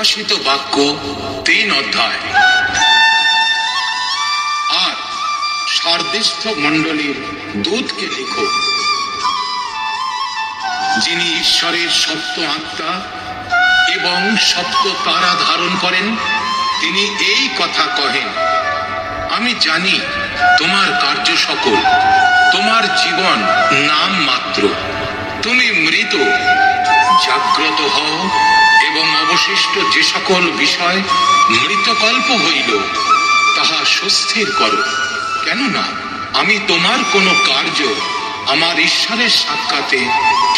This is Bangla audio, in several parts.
প্রকাশিত বাক্য 3 অধ্যায়। আর সার্দিস্থ মণ্ডলীর দূতকে লিখো, যিনি ঈশ্বরের সপ্ত আত্মা এবং সপ্ত তারা ধারণ করেন, তিনি এই কথা কহেন, আমি জানি তোমার কার্য সকল, তোমার জীবন নাম মাত্র। তুমি মৃত, জাগ্রত হও এবং অবশিষ্ট যে সকল বিষয় মৃতকল্প হইল তাহা সুস্থির করো। কেননা আমি তোমার কোনো কার্য আমার ঈশ্বরের সাক্ষাতে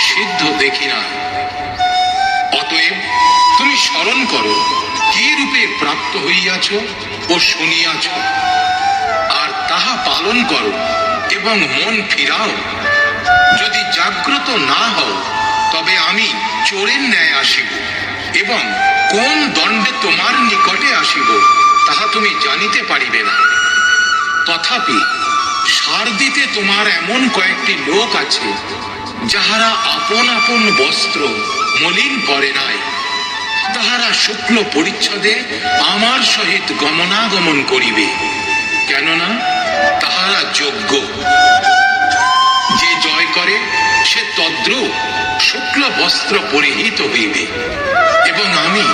সিদ্ধ দেখি না। অতএব তুমি স্মরণ করো কি রূপে প্রাপ্ত হইয়াছ ও শুনিয়াছ, আর তাহা পালন করো এবং মন ফিরাও। যদি জাগ্রত না হও, তবে আমি চোরের ন্যায় আসিব এবং কোন দণ্ডে তোমার নিকটে আসিব তাহা তুমি জানিতে পারিবে না। তথাপি সার্দিতে তোমার এমন কয়েকটি লোক আছে, যাহারা আপন আপন বস্ত্র মলিন করে নাই। তাহারা শুক্ল পরিচ্ছদে আমার সহিত গমনাগমন করিবে, কেননা তাহারা যোগ্য। যে জয় করে সে তদ্রূপ শুক্ল বস্ত্র পরিহিত হইবে, এবং আমি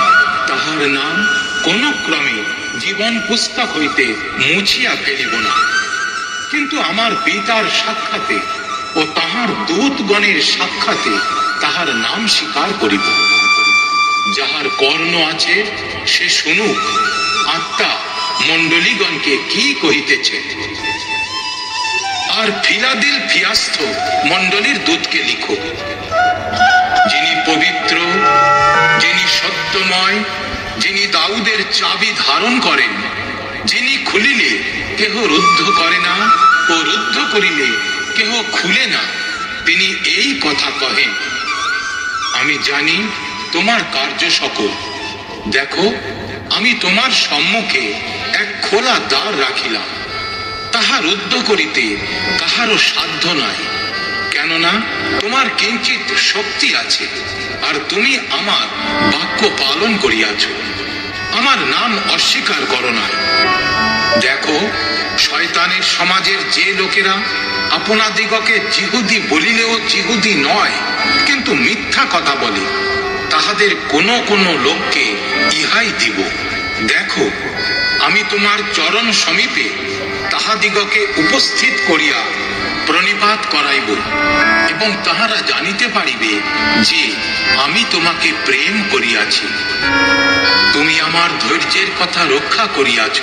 তাহার নাম কোন ক্রমে জীবন পুস্তক হইতে মুছিয়া ফেলিব না, কিন্তু আমার পিতার সাক্ষাতে ও তাহার দূতগণের সাক্ষাতে তাহার নাম স্বীকার করিব। যাহার কর্ণ আছে সে শুনুক, আত্মা মণ্ডলীগণকে কি কহিতেছে। আর ফিলাদেলফিয়াস্থ মণ্ডলীর দূতকে লিখো, যিনি পবিত্র, যিনি সত্যময়, যিনি দাউদের চাবি ধারণ করেন, যিনি খুলিলে কেহ রুদ্ধ করে না ও রুদ্ধ করিলে কেহ খুলে না, তিনি এই কথা কহেন, আমি জানি তোমার কার্য সকল। দেখো, আমি তোমার সম্মুখে এক খোলা দ্বার রাখিলাম, তাহা রুদ্ধ করিতে কাহারও সাধ্য নাই। কেননা তোমার কিঞ্চিত শক্তি আছে, আর তুমি আমার বাক্য পালন করিয়াছ, আমার নাম অস্বীকার করো নাই। দেখো, শয়তানের সমাজের যে লোকেরা আপনাদিগকে জিহুদি বলিলেও জিহুদি নয়, কিন্তু মিথ্যা কথা বলে, তাহাদের কোনো কোনো লোককে ইহাই দিব। দেখো, আমি তোমার চরণ সমীপে তাহাদিগকে উপস্থিত করিয়া প্রণিপাত করাইব, এবং তাহারা জানিতে পারিবে যে আমি তোমাকে প্রেম করিয়াছি। তুমি আমার ধৈর্যের কথা রক্ষা করিয়াছ,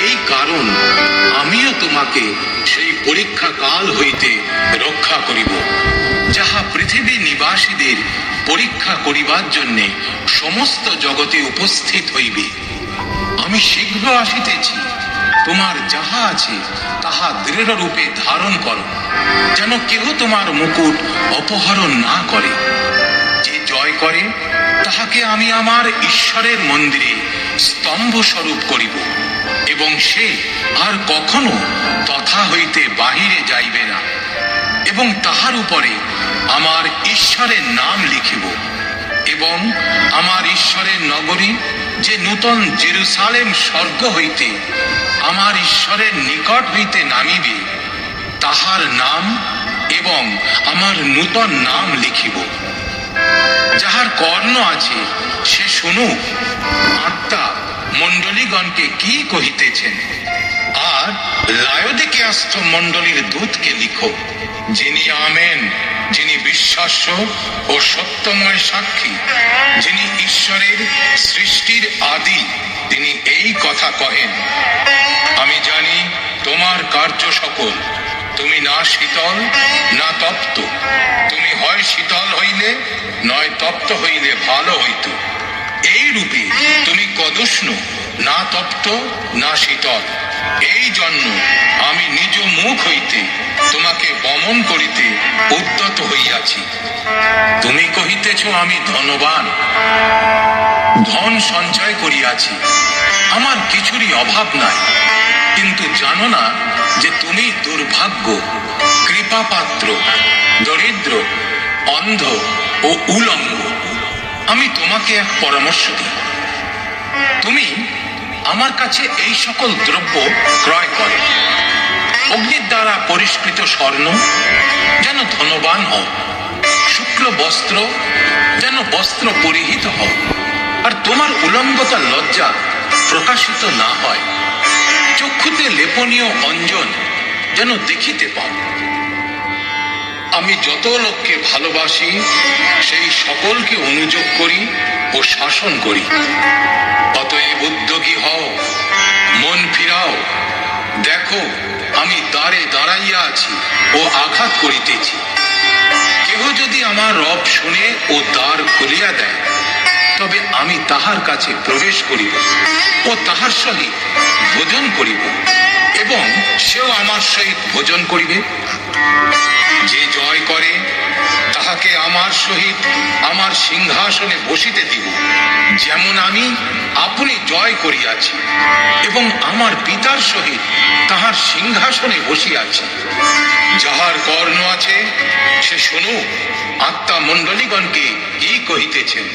এই কারণ আমিও তোমাকে সেই পরীক্ষা কাল হইতে রক্ষা করিব, যাহা পৃথিবী নিবাসীদের পরীক্ষা করিবার জন্যে সমস্ত জগতে উপস্থিত হইবে। আমি শীঘ্র আসিতেছি, তোমার যাহা আছে তাহা দৃঢ় রূপে ধারণ করো, যেন কেহ তোমার মুকুট অপহরণ না করে। যে জয় করে তাহাকে আমি আমার ঈশ্বরের মন্দিরে স্তম্ভ স্বরূপ করিব, এবং সে আর কখনো তথা হইতে বাহিরে যাইবে না, এবং তাহার উপরে আমার ঈশ্বরের নাম লিখিব। এবং আমার ঈশ্বরের নগরী, যে নূতন জেরুসালেম স্বর্গ হইতে আমার ঈশ্বরের নিকট হইতে নামিবে, তাহার নাম এবং আমার নূতন নাম লিখিব। যাহার কর্ণ আছে সে শুনুক, আত্মা মণ্ডলীগণকে কি কহিতেছেন। আর লায়োদিকিয়াস্থ মণ্ডলীর দূতকে লিখো, যিনি আমেন, যিনি বিশ্বাস্য ও সত্যময় সাক্ষী, যিনি ঈশ্বরের সৃষ্টির আদি, তিনি এই কথা কহেন, আমি জানি তোমার কার্য সকল, তুমি না শীতল না তপ্ত। তুমি হয় শীতল হইলে নয় তপ্ত হইলে ভালো হইত। এই রূপে তুমি কদুষ্ণ, না তপ্ত না শীতল। এই জন্য আমি নিজ মুখ হইতে তোমাকে বমন করিতে উদ্যত হইয়াছি। তুমি কহিতেছ আমি ধনবান, ধন সঞ্চয় করিয়াছি, আমার কিছুরই অভাব নাই, কিন্তু জানো না যে তুমি দুর্ভাগ্য, কৃপাপাত্র, দরিদ্র, অন্ধ ও উলঙ্গ। আমি তোমাকে এক পরামর্শ দিই, তুমি আমার কাছে এই সকল দ্রব্য ক্রয় করো। অগ্নির দ্বারা পরিষ্কৃত স্বর্ণ যেন ধনবান হও, শুক্ল বস্ত্র যেন বস্ত্র পরিহিত হও, আর তোমার উলঙ্গতার লজ্জা প্রকাশিত না হয়। চক্ষুতে লেপনীয় অঞ্জন যেন দেখিতে পাও। আমি যত লোককে ভালোবাসি সেই সকলকে অনুযোগ করি ও শাসন করি। অতএব উদ্যোগী হও, মন ফিরাও। দেখো, আমি দ্বারে দাঁড়াইয়া আছি ও আঘাত করিতেছি। কেহ যদি আমার রব শুনে ও দ্বার খুলিয়া দেয়, তবে আমি তাহার কাছে প্রবেশ করিব ও তাহার সহিত ভোজন করিব, এবং সেও আমার সহিত ভোজন করিবে। যে জয় করে তাহাকে আমার সহিত আমার সিংহাসনে বসিতে দিব, যেমন আমি আপনি জয় করিয়াছি এবং আমার পিতার সহিত তাহার সিংহাসনে বসিয়াছি। যাহার কর্ণ আছে সে শুনুক, আত্মা মণ্ডলীগণকে কি কহিতেছেন।